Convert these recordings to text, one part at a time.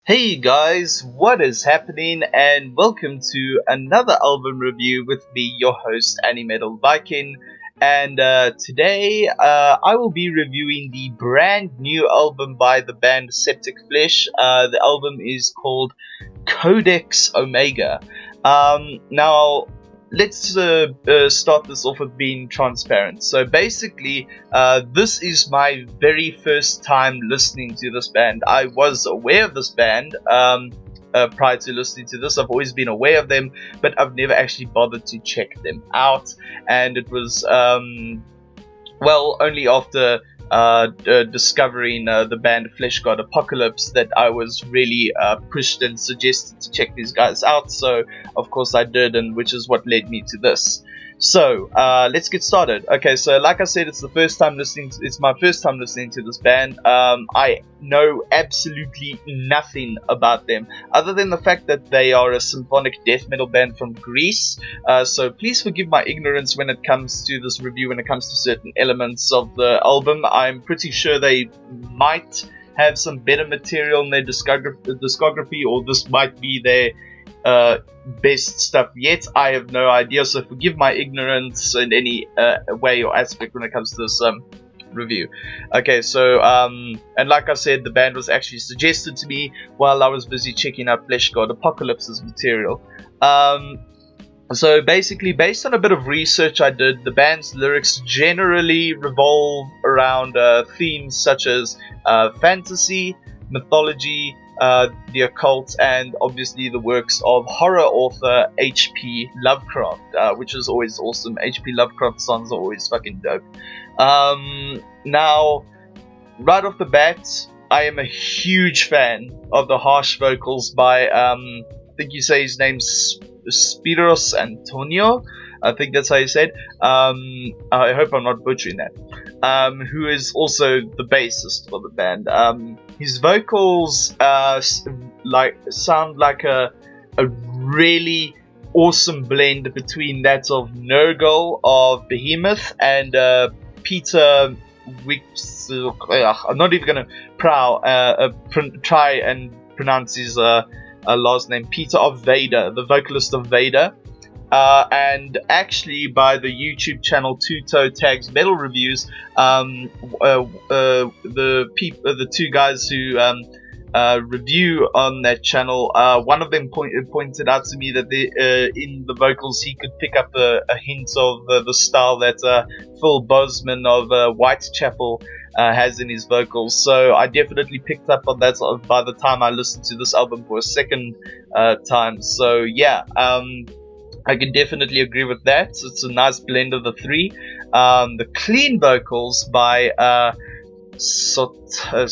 Hey guys, what is happening? And welcome to another album review with me, your host, AnimetalViking. And today I will be reviewing the brand new album by the band Septicflesh. The album is called Codex Omega. Now, let's start this off with being transparent. So basically, this is my very first time listening to this band. I was aware of this band prior to listening to this. I've always been aware of them, but I've never actually bothered to check them out. And it was, only after discovering the band Flesh God Apocalypse that I was really pushed and suggested to check these guys out. So of course I did, and which is what led me to this. So let's get started. Okay, so like I said, it's my first time listening to this band. I know absolutely nothing about them other than the fact that they are a symphonic death metal band from Greece. So please forgive my ignorance when it comes to this review, when it comes to certain elements of the album. I'm pretty sure they might have some better material in their discography, or this might be their best stuff yet. I have no idea, so forgive my ignorance in any way or aspect when it comes to this review. Okay, so and like I said, the band was actually suggested to me while I was busy checking out Flesh God Apocalypse's material. So basically, based on a bit of research I did, the band's lyrics generally revolve around themes such as fantasy, mythology, the occult, and obviously the works of horror author H.P. Lovecraft, which is always awesome. H.P. Lovecraft songs are always fucking dope. Now, right off the bat, I am a huge fan of the harsh vocals by, I think you say his name's Spiros Antonio. I think that's how you said. I hope I'm not butchering that. Who is also the bassist for the band. His vocals sound like a really awesome blend between that of Nergal of Behemoth and Peter Wicks. I'm not even gonna try and pronounce his last name. Peter of Vader, the vocalist of Vader. And actually, by the YouTube channel Two Toe Tags Metal Reviews, the two guys who review on that channel, one of them pointed out to me that in the vocals he could pick up a hint of the style that Phil Bozeman of Whitechapel has in his vocals. So I definitely picked up on that by the time I listened to this album for a second time. So yeah, I can definitely agree with that. It's a nice blend of the three. The clean vocals by Sotiris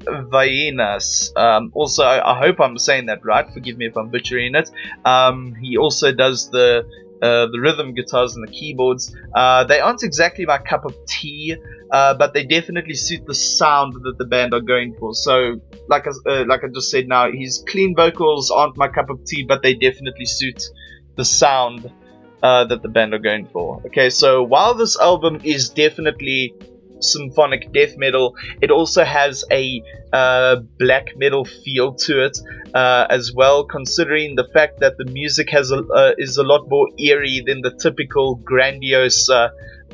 Vainas. Also, I hope I'm saying that right. Forgive me if I'm butchering it. He also does the rhythm guitars and the keyboards. They aren't exactly my cup of tea, but they definitely suit the sound that the band are going for. So, like I just said now, his clean vocals aren't my cup of tea, but they definitely suit the sound that the band are going for. Okay, so while this album is definitely symphonic death metal, it also has a black metal feel to it as well, considering the fact that the music is a lot more eerie than the typical grandiose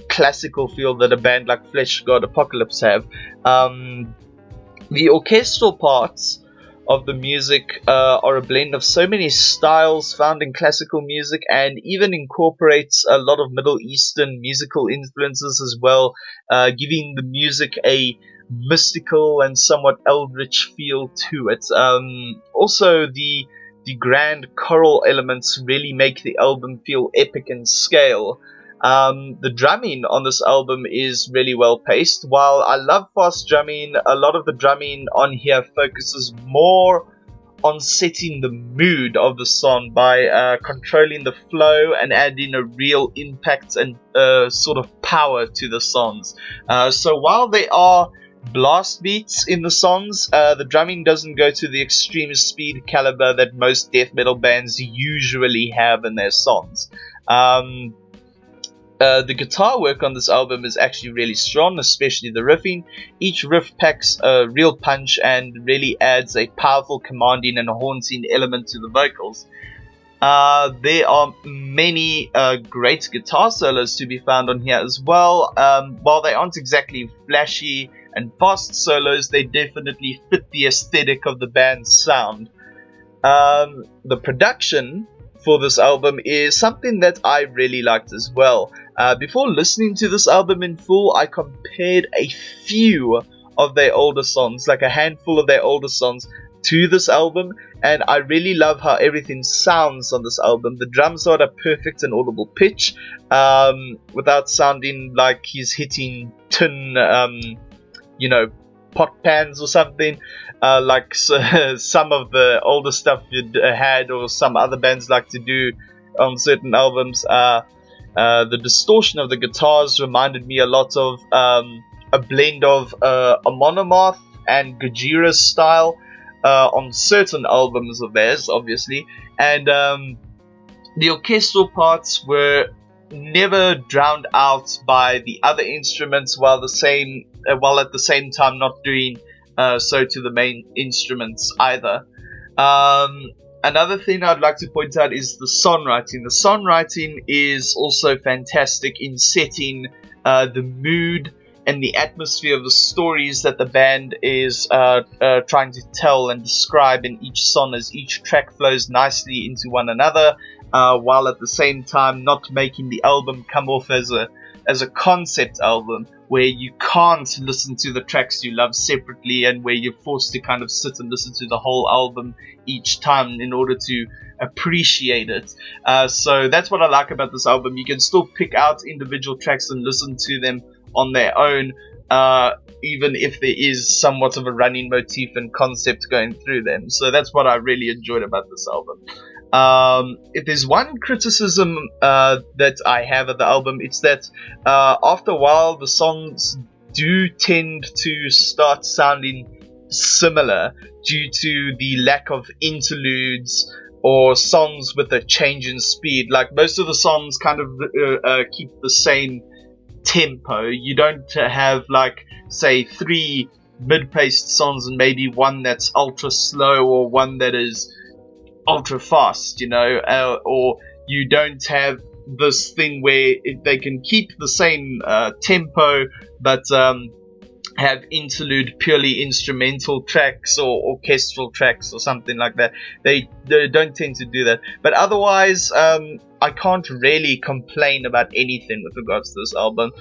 classical feel that a band like Flesh God Apocalypse have. The orchestral parts of the music are a blend of so many styles found in classical music, and even incorporates a lot of Middle Eastern musical influences as well, giving the music a mystical and somewhat eldritch feel to it. Also, the grand choral elements really make the album feel epic in scale. The drumming on this album is really well paced. While I love fast drumming, a lot of the drumming on here focuses more on setting the mood of the song by controlling the flow and adding a real impact and sort of power to the songs. So while there are blast beats in the songs, the drumming doesn't go to the extreme speed caliber that most death metal bands usually have in their songs. The guitar work on this album is actually really strong, especially the riffing. Each riff packs a real punch and really adds a powerful, commanding and haunting element to the vocals. There are many great guitar solos to be found on here as well. While they aren't exactly flashy and fast solos, they definitely fit the aesthetic of the band's sound. The production for this album is something that I really liked as well. Before listening to this album in full, I compared a few of their older songs, like a handful of their older songs, to this album, and I really love how everything sounds on this album. The drums are at a perfect and audible pitch, without sounding like he's hitting tin, pot pans or something, like some of the older stuff you'd had, or some other bands like to do on certain albums. The distortion of the guitars reminded me a lot of a blend of a Monomath and Gojira's style on certain albums of theirs, obviously, and the orchestral parts were never drowned out by the other instruments, while at the same time not doing so to the main instruments either. Another thing I'd like to point out is the songwriting. The songwriting is also fantastic in setting the mood and the atmosphere of the stories that the band is trying to tell and describe in each song, as each track flows nicely into one another, while at the same time not making the album come off as a concept album where you can't listen to the tracks you love separately, and where you're forced to kind of sit and listen to the whole album each time in order to appreciate it. So that's what I like about this album. You can still pick out individual tracks and listen to them on their own, even if there is somewhat of a running motif and concept going through them. So that's what I really enjoyed about this album. If there's one criticism that I have of the album, it's that after a while the songs do tend to start sounding similar due to the lack of interludes or songs with a change in speed. Like, most of the songs kind of keep the same tempo. You don't have, like, say 3 mid-paced songs and maybe one that's ultra slow or one that is ultra fast, or you don't have this thing where they can keep the same tempo but have interlude purely instrumental tracks or orchestral tracks or something like that. They don't tend to do that. But otherwise, I can't really complain about anything with regards to this album.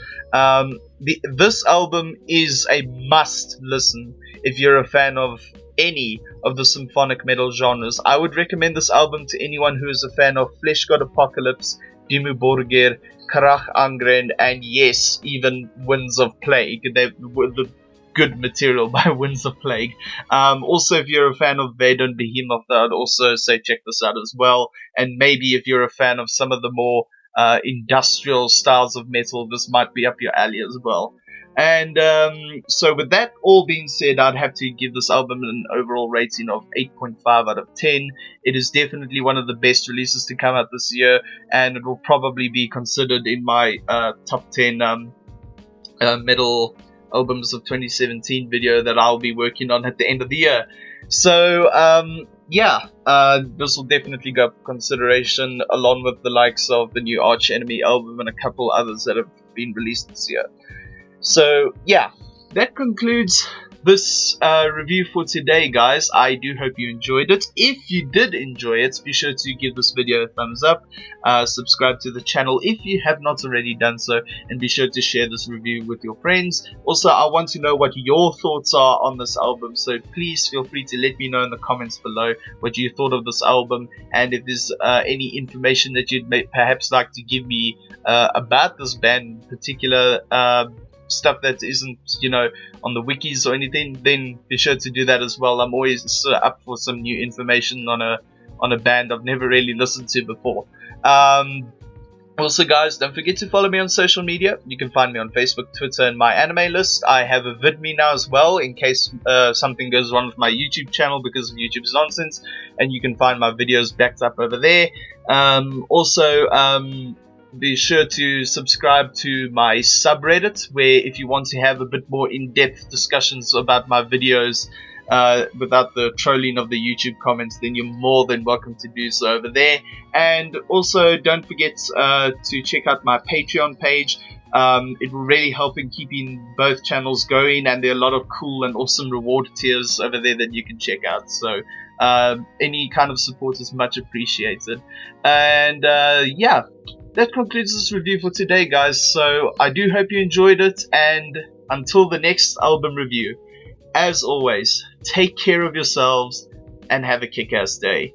This album is a must listen if you're a fan of any of the symphonic metal genres. I would recommend this album to anyone who is a fan of Flesh God Apocalypse, Dimmu Borgir, Karach Angren, and yes, even Winds of Plague. The good material by Winds of Plague. Also, if you're a fan of Vedon Behemoth, I'd also say check this out as well. And maybe if you're a fan of some of the more industrial styles of metal, this might be up your alley as well. And so with that all being said, I'd have to give this album an overall rating of 8.5 out of 10. It is definitely one of the best releases to come out this year, and it will probably be considered in my top 10 metal albums of 2017 video that I'll be working on at the end of the year. So this will definitely go up for consideration, along with the likes of the new Arch Enemy album and a couple others that have been released this year. So yeah, that concludes this review for today, guys. I do hope you enjoyed it. If you did enjoy it, be sure to give this video a thumbs up, subscribe to the channel if you have not already done so, and be sure to share this review with your friends. Also, I want to know what your thoughts are on this album, so please feel free to let me know in the comments below what you thought of this album, and if there's any information that you'd perhaps like to give me about this band in particular, stuff that isn't, on the wikis or anything, then be sure to do that as well. I'm always up for some new information on a band I've never really listened to before. Also, guys, don't forget to follow me on social media. You can find me on Facebook, Twitter, and my anime list. I have a VidMe now as well, in case something goes wrong with my YouTube channel because of YouTube's nonsense, and you can find my videos backed up over there. be sure to subscribe to my subreddit, where if you want to have a bit more in-depth discussions about my videos without the trolling of the YouTube comments, then you're more than welcome to do so over there. And also don't forget to check out my Patreon page. It will really help in keeping both channels going, and there are a lot of cool and awesome reward tiers over there that you can check out. So any kind of support is much appreciated. And yeah, that concludes this review for today, guys. So I do hope you enjoyed it, and until the next album review, as always, take care of yourselves and have a kick-ass day.